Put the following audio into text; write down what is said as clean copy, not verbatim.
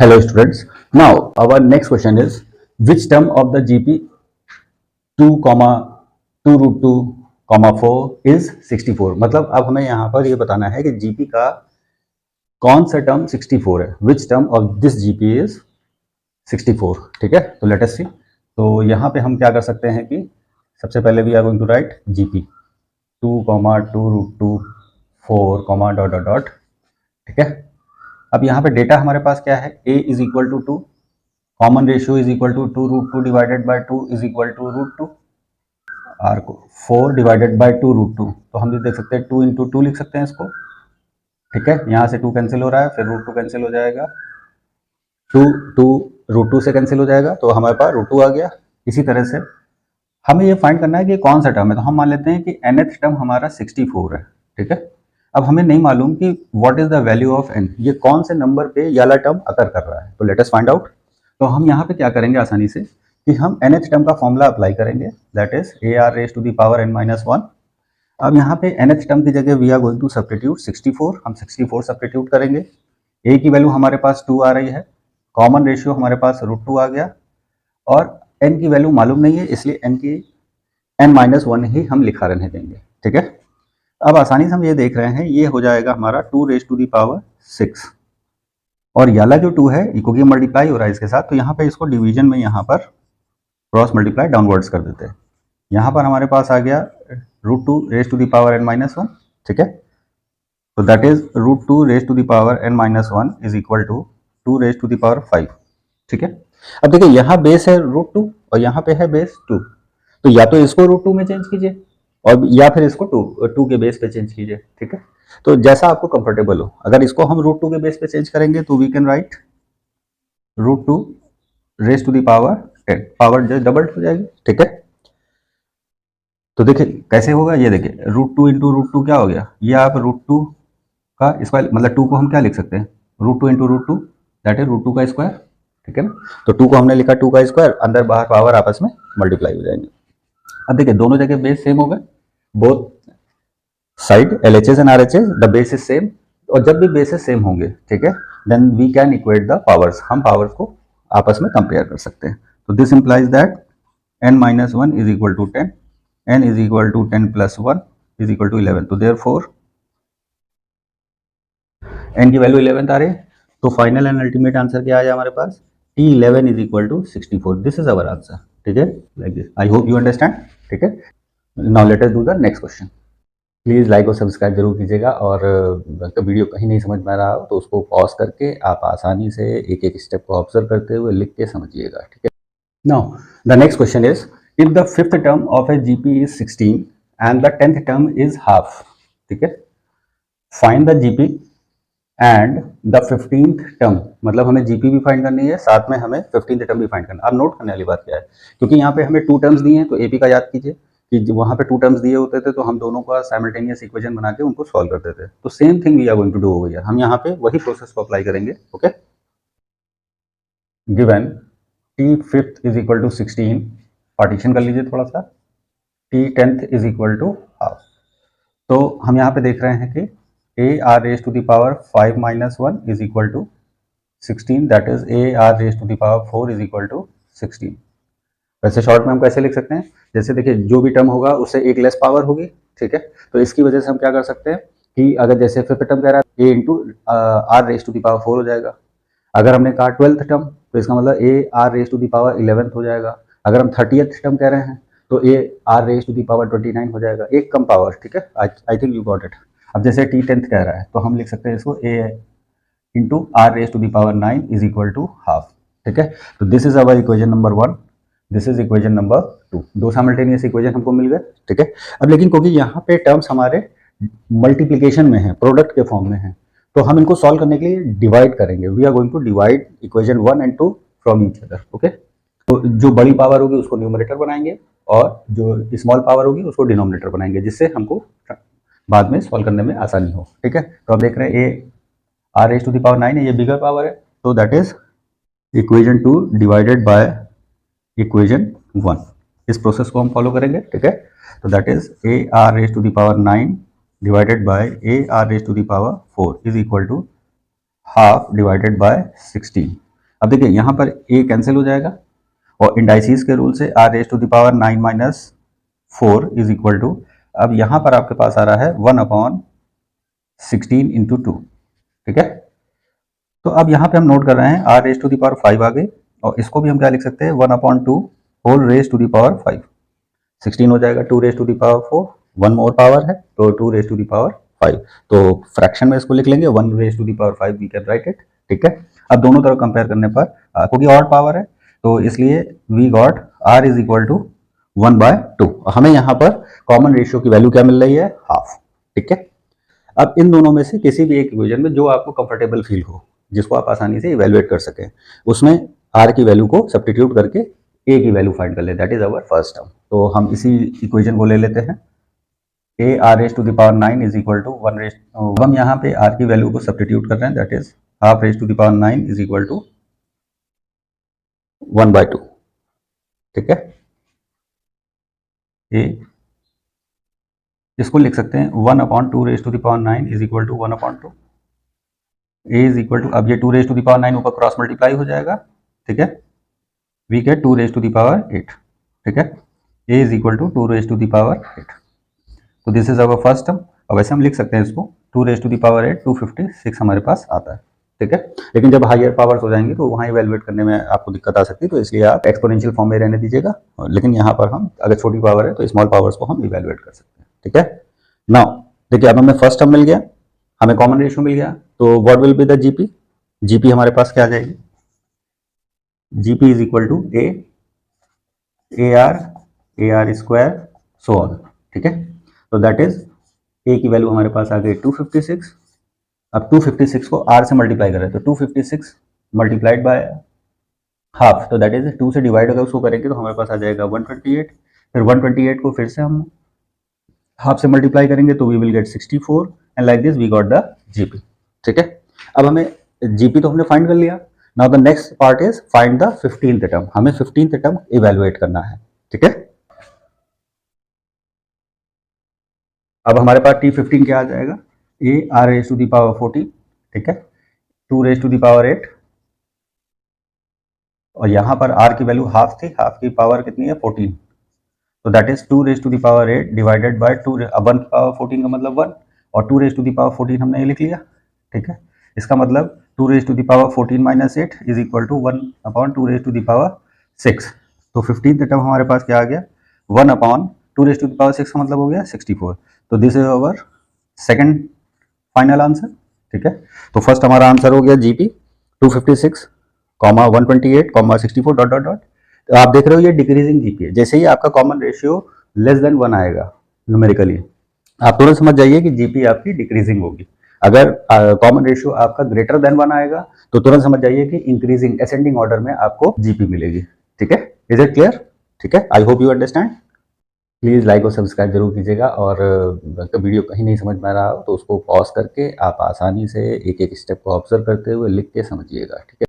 Hello students. Now our next question is which term of the GP 2 comma 2 root 2 comma 4 is 64। मतलब अब हमें यहाँ पर ये बताना है कि GP का कौन सा टर्म 64 है। Which term of this GP is 64। ठीक है, तो लेट अस सी। तो यहाँ पे हम क्या कर सकते हैं कि सबसे पहले we are going to write GP 2 comma 2 root 2 4 comma dot dot dot. ठीक है, अब यहाँ पे डेटा हमारे पास क्या है, a is equal to 2, common ratio is equal to 2 root 2 divided by 2 is equal to root 2, R को 4 डिवाइडेड बाय 2 रूट 2, तो हम देख सकते हैं 2 इंटू 2 लिख सकते हैं इसको। ठीक है, यहाँ से 2 कैंसिल हो रहा है, फिर रूट 2 कैंसिल हो जाएगा, 2 रूट 2 से कैंसिल हो जाएगा, तो हमारे पास रूट 2 आ गया। इसी तरह से हमें ये फाइंड करना है कि कौन सा टर्म है, तो हम मान लेते हैं कि nth टर्म हमारा 64 है। ठीक है, अब हमें नहीं मालूम कि what is the value of n, ये कौन से नंबर पे ये वाला टर्म अकर कर रहा है, तो लेट अस फाइंड आउट। तो हम यहाँ पे क्या करेंगे आसानी से कि हम nth टर्म का फॉर्मूला अप्लाई करेंगे, that is ar raise to the power n minus 1। अब यहाँ पे nth टर्म की जगह we are going to substitute 64, हम 64 सब्स्टिट्यूट करेंगे। a की वैल्यू हमारे पास 2 आ रही है, कॉमन रेशियो हमारे पास रूट 2 आ गया, और n की वैल्यू मालूम नहीं है, इसलिए n की n माइनस 1 ही हम लिखा रहने देंगे। ठीक है, अब आसानी से हम ये देख रहे हैं, ये हो जाएगा हमारा 2 रेज टू दी पावर 6, और याला जो 2 है क्योंकि मल्टीप्लाई हो रहा है इसके साथ, तो यहाँ पे इसको डिवीजन में यहाँ पर क्रॉस मल्टीप्लाई डाउनवर्ड्स कर देते हैं। यहाँ पर हमारे पास आ गया root 2 raise to the power n minus 1। ठीक है, तो that is root 2 raise to the power n minus 1 is equal to 2 raise to the power 5। ठीक है, अब देखिए यहाँ बेस है रूट 2 और यहाँ पे है बेस 2, तो या तो इसको रूट 2 में चेंज कीजिए और या फिर इसको 2 के बेस पे चेंज कीजिए। ठीक है, तो जैसा आपको कंफर्टेबल हो। अगर इसको हम रूट 2 के बेस पे चेंज करेंगे तो we can write root 2 raise to the power 10, power जो डबल हो जाएगी। ठीक है, तो देखिए कैसे होगा, ये देखिए रूट 2 इंटू रूट 2 क्या हो गया, ये आप रूट 2 का स्क्वायर, मतलब 2 को हम क्या लिख सकते हैं, root 2 into root 2 that is root 2 का स्क्वायर। ठीक है ना, तो 2 को हमने लिखा 2 का स्क्वायर, अंदर बाहर पावर आपस में मल्टीप्लाई हो जाएंगे। अब देखिए दोनों जगह बेस सेम हो गए, both side LHS and RHS the base is same, और जब भी बेसेस सेम होंगे, ठीक है, then we can equate the powers, हम पावर्स को आपस में कंपेयर कर सकते हैं। तो this implies that n minus 1 is equal to 10, n is equal to 10 plus 1 is equal to 11, तो देयरफॉर n की वैल्यू 11 आ रही है, तो फाइनल एंड अल्टीमेट आंसर क्या आया हमारे पास, T11 is equal to 64। This is our answer. ठीक है, like this, I hope you understand. ठीक है, now let us do the next question. Please like और सब्सक्राइब जरूर कीजिएगा, और वीडियो कहीं नहीं समझ में आ रहा हो तो उसको पॉज करके आप आसानी से एक एक स्टेप को ऑब्जर्व करते हुए लिख के समझिएगा। ठीक है, now the next question is if the fifth term of A GP is 16 and the 10th term is half. ठीक है, find the GP and the 15th term, मतलब हमें जीपी भी फाइंड करनी है, साथ में हमें 15th टर्म भी फाइंड करना है। अब नोट करने वाली बात क्या है, क्योंकि यहाँ पे हमें 2 टर्म्स दिए हैं, तो एपी का याद कीजिए कि वहाँ पे 2 टर्म्स दिए होते थे तो हम दोनों का साइमल्टेनियस इक्वेशन बना के उनको सॉल्व करते थे। तो same thing we are going to do over here, हम यहाँ पे वही प्रोसेस को अप्लाई करेंगे। Okay, given T fifth is equal to 16, partition कर लीजिए थोड़ा सा, T 10th is equal to half. तो हम यहाँ पे देख रहे हैं कि a r raise to the power 5 minus 1 is equal to 16, that is a r raise to the power 4 is equal to 16। वैसे शॉर्ट में हम कैसे लिख सकते हैं, जैसे देखिए जो भी टर्म होगा उससे एक लेस पावर होगी। ठीक है, तो इसकी वजह से हम क्या कर सकते हैं कि अगर जैसे फिफ्थ टर्म कह रहा है a into r raise to the power 4 हो जाएगा। अगर हमने कहा 12th टर्म तो इसका मतलब a r raise to the power 11th हो जाएगा। अगर हम 30th टर्म कह रहे हैं तो a r raise to the power 29 हो जाएगा, एक कम पावर। ठीक है, I think you got it. अब जैसे टी 10th कह रहा है तो हम लिख सकते हैं इसको a into r raise to the power 9 is equal to half. ठीक है, तो this is our equation number 1, this is equation number 2। दो साइमल्टेनियस इक्वेशन हमको मिल गए। ठीक है, अब लेकिन क्योंकि यहाँ पे टर्म्स हमारे मल्टीप्लिकेशन में है, प्रोडक्ट के फॉर्म में है, तो हम इनको सॉल्व करने के लिए डिवाइड करेंगे। We are going to divide equation 1 and 2 from each other. Okay, तो जो बड़ी पावर होगी उसको न्यूमरेटर बनाएंगे और जो स्मॉल पावर होगी उसको डिनोमिनेटर बनाएंगे, जिससे हमको बाद में सॉल्व करने में आसानी हो। ठीक है, तो आप देख रहे हैं a r raise to the power 9 है, ये बिगर पावर है, तो that is equation 2 divided by equation 1। इस प्रोसेस को हम फॉलो करेंगे। ठीक है, तो that is a r raise to the power 9 divided by a r raise to the power 4 is equal to half divided by 16। अब देखिए यहाँ पर ए कैंसिल हो जाएगा और इंडाइसिस के रूल से r raise to the power 9 minus 4 is equal to, अब यहाँ पर आपके पास आ रहा है 1/16 इंटू 2, ठीक है। तो अब यहाँ पे हम नोट कर रहे हैं r raise to the power 5 आ गई, और इसको भी हम क्या लिख सकते हैं 1/2 whole raise to the power 5, 16 हो जाएगा, 2 raise to the power 4, 1 more power है तो 2 रेज टू द पावर 5, तो फ्रैक्शन में इसको लिख लेंगे 1 raise to the power 5, we can write it, ठीक है। अब दोनों तरफ कंपेयर करने पर क्योंकि ऑड पावर है तो इसलिए we got r is equal to 1/2, हमें यहाँ पर कॉमन रेशियो की वैल्यू क्या मिल रही है, हाफ, ठीक है। अब इन दोनों में से किसी भी एक इक्वेशन में जो आपको कंफर्टेबल फील हो, जिसको आप आसानी से इवेलुएट कर सकें, उसमें r की वैल्यू को सब्स्टिट्यूट करके a की वैल्यू फाइंड कर ले, that is our first term. तो हम इसी इक्वेशन को ले लेते हैं, a r raise to the power 9 is equal to 1 raise, हम यहाँ पे r की वैल्यू को सब्स्टिट्यूट कर रहे हैं, that is half raise to the power 9 is equal to 1/2, ठीक है। a इसको लिख सकते हैं 1/2 raise to the power 9 is equal to 1/2, a is equal to, अब ये 2 रेज टू द पावर 9 ऊपर क्रॉस मल्टीप्लाई हो जाएगा, ठीक है, we get 2 raise to the power 8, ठीक है, a is equal to 2 raise to the power 8, तो this is our first term. अब वैसे हम लिख सकते हैं इसको 2 रेज टू द पावर 8, 256 हमारे पास आता है, ठीक है। लेकिन जब हायर पावर्स हो जाएंगे तो वहाँ इवेलुएट करने में आपको दिक्कत आ सकती है, तो इसलिए आप एक्सपोनेंशियल फॉर्म में रहने दीजिएगा, लेकिन यहाँ पर हम अगर छोटी पावर है तो स्मॉल पावर्स को हम इवेलुएट कर सकते हैं, ठीक है। नाउ देखिए अब हमें फर्स्ट टर्म मिल गया, हमें कॉमन रेशियो मिल गया, तो what will be the GP, GP हमारे पास क्या आ जाएगी, GP is equal to a r square so on, ठीक है। तो दैट इज ए की वैल्यू हमारे पास आ गई 256, अब 256 को r से मल्टीप्लाई कर रहे हैं, तो 256 मल्टीप्लाइड बाय हाफ, तो दैट इज 2 से डिवाइड अगर उसको करेंगे तो हमारे पास आ जाएगा 128, फिर 128 को फिर से हम हाफ से मल्टीप्लाई करेंगे तो we will get 64 and like this we got the GP, ठीक है। अब हमें जीपी तो हमने फाइंड कर लिया, now the next part is find the 15th term, हमें 15th टर्म इवेलुएट करना है, ठीक है। अब हमारे पास T15 क्या आ जाएगा, a r raise to the power 40, ठीक है, 2 रेज टू द पावर 8, और यहाँ पर r की वैल्यू हाफ थी, हाफ की पावर कितनी है 14, तो that is 2 raise to the power 8 divided by 2, अब 1 की पावर 14 का मतलब 1, और 2 रेज टू द पावर 14 हमने ये लिख लिया, ठीक है। इसका मतलब 2 raise to the power 14 minus 8 is equal to 1/2 raise to the power 6, तो 15th टर्म हमारे पास क्या आ गया, 1/2 रेज टू द पावर 6 का मतलब हो गया 64, तो this is our second final answer, ठीक है। तो फर्स्ट हमारा आंसर हो गया जीपी 256, 128, 64 डॉट डॉट डॉट, तो आप देख रहे हो ये डिक्रीजिंग जीपी है, जैसे ही आपका कॉमन रेशियो लेस देन 1 आएगा न्यूमेरिकली, आप तुरंत समझ जाइए कि जीपी आपकी डिक्रीजिंग होगी, अगर कॉमन रेशियो आपका ग्रेटर देन 1 आएगा तो तुरंत समझ जाइए कि इंक्रीजिंग असेंडिंग ऑर्डर में आपको जीपी मिलेगी, ठीक है। इज इट क्लियर, ठीक है, आई hope you understand. Please like और सब्सक्राइब जरूर कीजिएगा, और अगर वीडियो कहीं नहीं समझ में आ रहा हो तो उसको पॉज करके आप आसानी से एक एक स्टेप को ऑब्जर्व करते हुए लिख के समझिएगा, ठीक है।